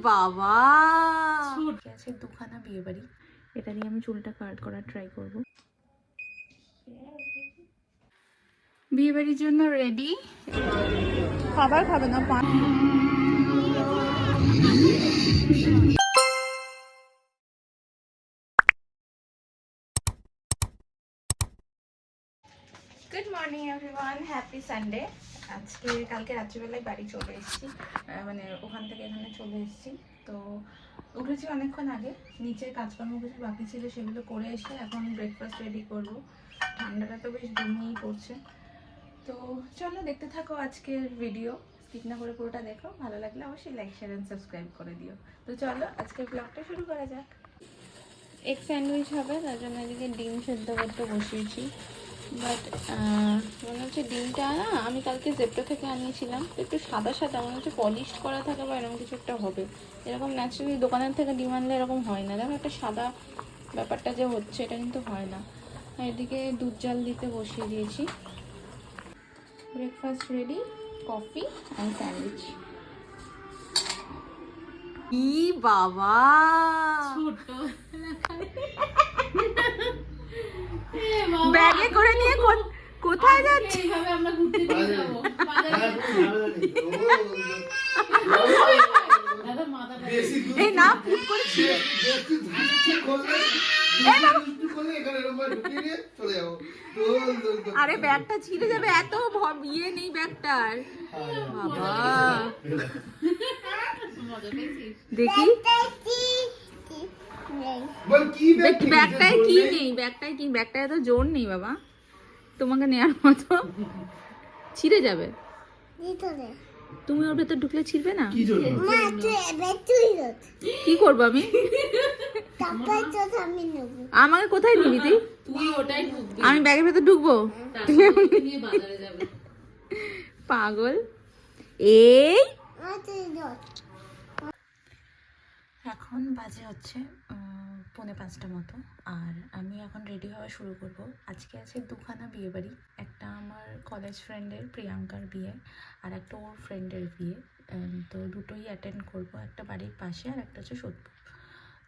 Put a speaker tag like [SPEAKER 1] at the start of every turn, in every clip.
[SPEAKER 1] বাবা আছে দুখানা বিয়ে বাড়ি, এটা দিয়ে আমি চুলটা কাট করার ট্রাই করব। বিয়ে বাড়ির জন্য রেডি। খাবার খাবে না, পান। Good morning everyone, happy Sunday. আজকে কালকে রাত্রিবেলায় বাড়ি চলে এসেছি, মানে ওখান থেকে এখানে চলে এসেছি। তো উঠেছি অনেকক্ষণ আগে, নিচে কাজকর্ম কিছু বাকি ছিল সেগুলো করে এসে এখন ব্রেকফাস্ট রেডি করব। ঠান্ডাটা তো বেশ জমিয়েই পড়ছে। তো চলো দেখতে থাকো আজকের ভিডিও, স্কিপ না করে পুরোটা দেখো। ভালো লাগলে অবশ্যই লাইক শেয়ার এন্ড সাবস্ক্রাইব করে দিও। তো চলো আজকের ব্লগটা শুরু করা যাক। এগ স্যান্ডউইচ হবে, তার জন্য এদিকে ডিম সেদ্ধ করতে বসিয়েছি। বাট মনে হচ্ছে ডিমটা না, আমি কালকে জেপ্টো থেকে আনিয়েছিলাম, একটু সাদা সাদা মনে হচ্ছে, পলিশ করা থাকে বা এরকম কিছু একটা হবে। এরকম ন্যাচারালি দোকানের থেকে ডিম আনলে এরকম হয় না। দেখো একটা সাদা ব্যাপারটা যে হচ্ছে, এটা কিন্তু হয় না। আর এদিকে দুধ জাল দিতে বসিয়ে দিয়েছি। Breakfast ready, coffee and sandwich. ই বাবা ছোট ব্যাগে করে নিয়ে কোথায় যাচ্ছি? আমরা ঘুরতে যাবো। এই না ফুট করে ছিঁড়ে, আরে ব্যাগটা ছিঁড়ে যাবে, এত ইয়ে নেই ব্যাগটার। বাবা দেখি ব্যাগটায় কি নেই, ব্যাগটায় কি, ব্যাগটায় তো জোর নেই বাবা তোমাকে নেওয়ার মতো। ছিঁড়ে যাবে, তুমি ওর ভেতর ঢুকলে ছিঁড়বে না। কি করবো আমি? আমাকে কোথায় নিবি তুই? আমি ব্যাগের ভেতর ঢুকবো? পাগল। এই এখন বাজে হচ্ছে 4:45 মতো, আর আমি এখন রেডি হওয়া শুরু করব। আজকে আছে দুখানা বিয়ে বাড়ি, একটা আমার কলেজ ফ্রেন্ডের প্রিয়াঙ্কার বিয়ে, আর একটা ওর ফ্রেন্ডের বিয়ে। তো দুটোই অ্যাটেন্ড করব, একটা বাড়ির পাশে আর একটা হচ্ছে সোদপুর।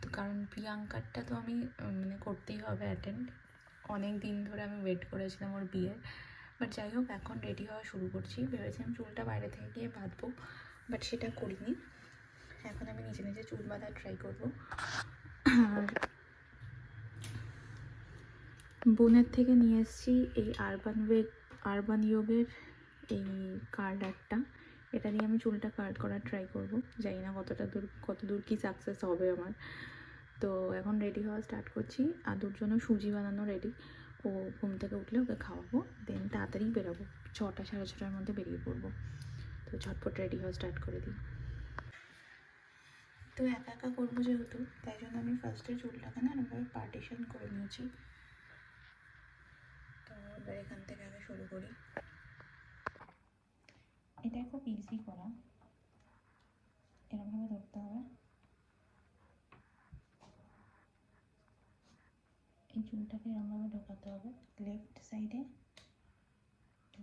[SPEAKER 1] তো কারণ প্রিয়াঙ্কারটা তো আমি মানে করতেই হবে অ্যাটেন্ড, অনেক দিন ধরে আমি ওয়েট করেছিলাম ওর বিয়ে। বাট যাই হোক, এখন রেডি হওয়া শুরু করছি। ভেবেছিলাম চুলটা বাইরে থেকে গিয়ে বাঁধবো, বাট সেটা করিনি। এখন আমি নিজে নিজে চুল বাঁধা ট্রাই করব। আর বোনের থেকে নিয়ে এসেছি এই আরবান ইয়োগের এই কার্ড একটা, এটা দিয়ে আমি চুলটা কাট করার ট্রাই করব। জানি না কত দূর কি সাকসেস হবে আমার। তো এখন রেডি হওয়া স্টার্ট করছি। আদুর জন্য সুজি বানানো রেডি, ও ঘুম থেকে উঠলে ওকে খাওয়াবো, দেন তাড়াতাড়ি বেরোবো, 6টা সাড়ে 6টার মধ্যে বেরিয়ে পড়বো। তো ঝটপট রেডি হওয়া স্টার্ট করে দিই। তো একা একা করবো যেহেতু, তাই জন্য আমি ফার্স্টে চুলটাকে না এরকমভাবে পার্টিশন করে নিয়েছি। তো এবার এখান থেকে আগে শুরু করি। এটা খুব ইজি করা, এরকমভাবে ধরতে হবে, এই চুলটাকে এরকমভাবে ঢোকাতে হবে, লেফট সাইডে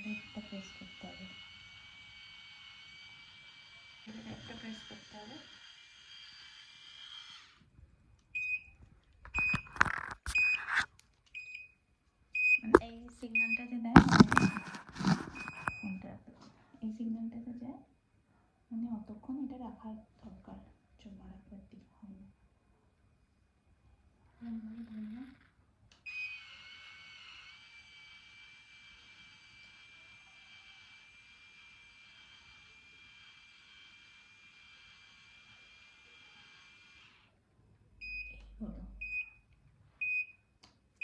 [SPEAKER 1] লেফটটা প্রেস করতে হবে, লেফটটা প্রেস করতে হবে। এই সিগন্যালটা যে দেয়, এই সিগন্যালটা যে যায়, মানে অতক্ষণ এটা রাখার দরকার, চল আরেকবার দিই, হয় না।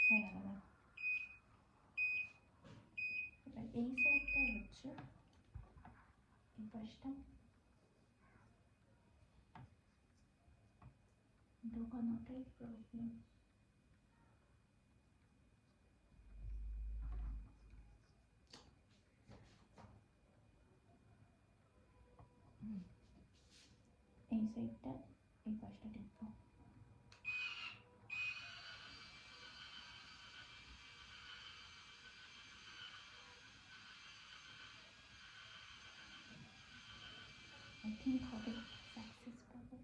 [SPEAKER 1] হয়ে গেল। এবার এই সাইডটা হচ্ছে, এই পাশটা ঢোকানোটাই প্রবলেম। এই সাইডটা, এই পাশটা টিপবো। আই থিঙ্ক হবে, সাকসেস পাবো।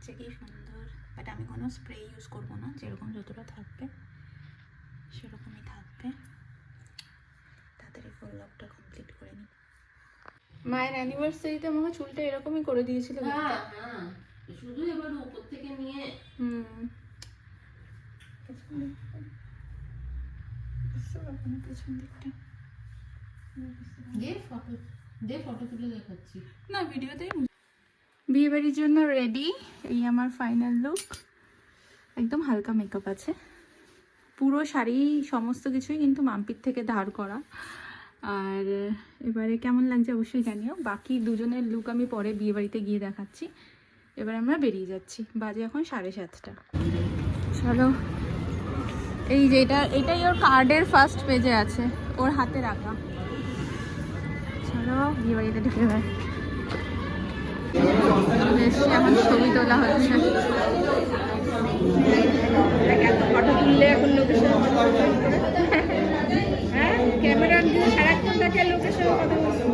[SPEAKER 1] লাগছে, কি সুন্দর। বাট আমি কোনো স্প্রে ইউজ করবো না, যেরকম যতটা থাকবে সেরকমই থাকবে। তাড়াতাড়ি ফুল লকটা কমপ্লিট করে নিই। মায়ের অ্যানিভার্সারিতে আমাকে চুলটা এরকমই করে দিয়েছিল।
[SPEAKER 2] হ্যাঁ হ্যাঁ, শুধু এবার উপর থেকে নিয়ে
[SPEAKER 1] পেছন দিকটা
[SPEAKER 2] দে ফটো তুলে দেখাচ্ছি
[SPEAKER 1] না, ভিডিওতেই। বিয়ে বাড়ির জন্য রেডি, এই আমার ফাইনাল লুক। একদম হালকা মেকআপ আছে, পুরো শাড়ি সমস্ত কিছুই কিন্তু মাম্পির থেকে ধার করা। আর এবারে কেমন লাগছে অবশ্যই জানিও। বাকি দুজনের লুক আমি পরে বিয়ে বাড়িতে গিয়ে দেখাচ্ছি। এবার আমরা বেরিয়ে যাচ্ছি, বাজে এখন 7:30। চলো, এই যে এটাই ওর কার্ডের ফার্স্ট পেজে আছে, ওর হাতে রাখা। চলো বিয়ে বাড়িতে ঢুকে যাবে। এখন ছবি তোলা হচ্ছে। ফটো তুললে এখন লোকেশন, হ্যাঁ ক্যামেরা দিয়ে সারাক্ষণ তাকে লোকেশন কথা বলছো।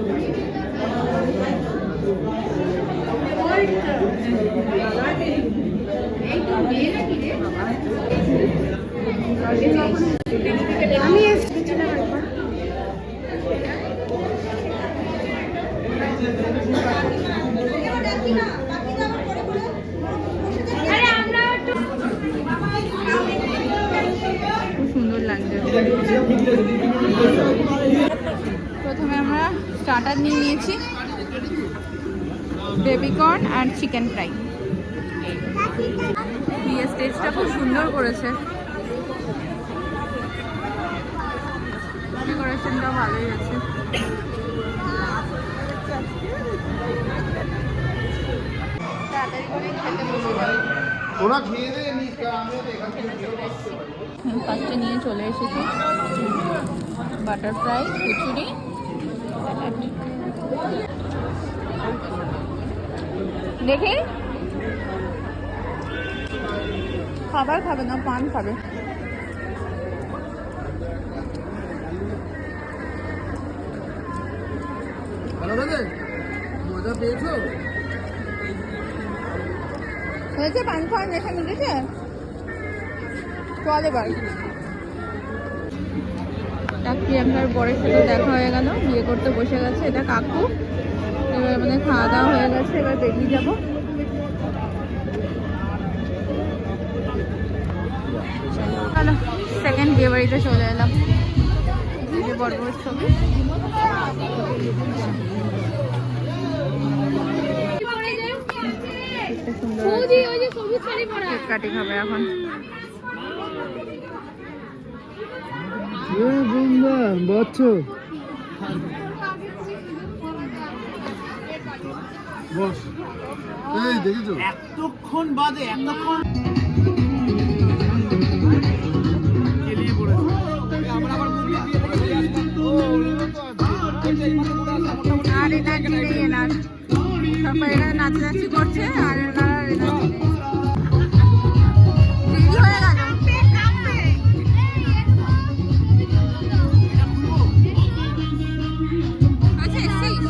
[SPEAKER 1] এই তো মেয়ে নাকি রে? আমি এসেছিলাম একবার। খুব সুন্দর লাগছে। প্রথমে আমরা স্টার্টার নিয়ে নিয়েছি, বেবিকর্ন আর চিকেন ফ্রাই। বিয়ের স্টেজটা খুব সুন্দর করেছে, ডেকোরেশনটাও ভালোই আছে। তাড়াতাড়ি করে খেতে বসে যাবে। ফার্স্টে নিয়ে চলে এসেছি বাটারফ্লাই, খিচুড়ি, দেখি খাবার খাবে না, পান খাবে।
[SPEAKER 2] মজা পেয়েছো?
[SPEAKER 1] হয়েছে, পান খাওয়ার নেশা মিটেছে। চল এবার। আপনার বরের সাথে দেখা হয়ে গেল, বিয়ে করতে বসে গেছে। এটা কাকু। এবার আমাদের খাওয়া দাওয়া হয়ে গেছে, এবার বেরিয়ে যাবো। চলো, সেকেন্ড বিয়ে বাড়িতে চলে এলাম। এই যে বড় বড় ছবি। কেক কাটিং হবে এখন।
[SPEAKER 2] এতক্ষণ বাদে
[SPEAKER 1] আর এনার্জি নেই, তারপর এরা নাচানাচি করছে আর এনারা এনার্জি নেই। রেডি হয়ে গেল। আচ্ছা এসছিস,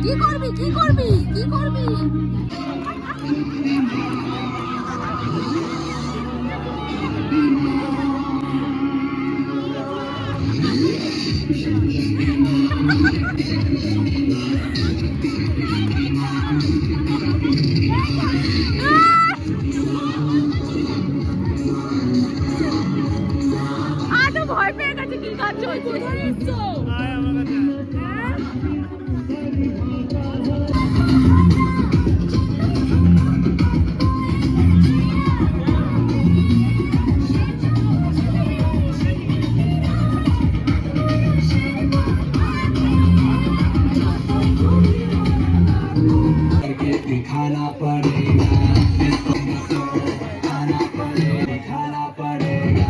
[SPEAKER 1] কি করবি কি করবি কি করবি? ভয় পেয়ে গেছে, কি কাজ চলছে?
[SPEAKER 3] दिखाना पड़ेगा, दिखाना पड़ेगा, दिखाना पड़ेगा।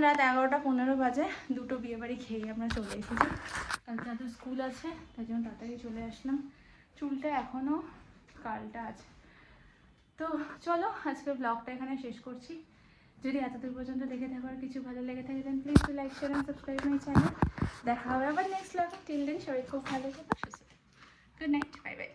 [SPEAKER 1] রাত 11:15 বাজে, দুটো বিয়ে বাড়ি খেয়ে আমরা চলে এসেছি। কালকে তো স্কুল আছে, তাই জন্য তাড়াতাড়ি চলে আসলাম। চুলটা এখনও কালটা আছে। তো চলো আজকের ব্লগটা এখানে শেষ করছি। যদি এতদূর পর্যন্ত দেখে থাকো আর কিছু ভালো লেগে থাকে then please do like share and subscribe my channel. দেখা হবে আবার নেক্সট ব্লগে। টিল দেন সবাই খুব ভালো থেকো, সুস্থ থেকো। Good night, bye bye.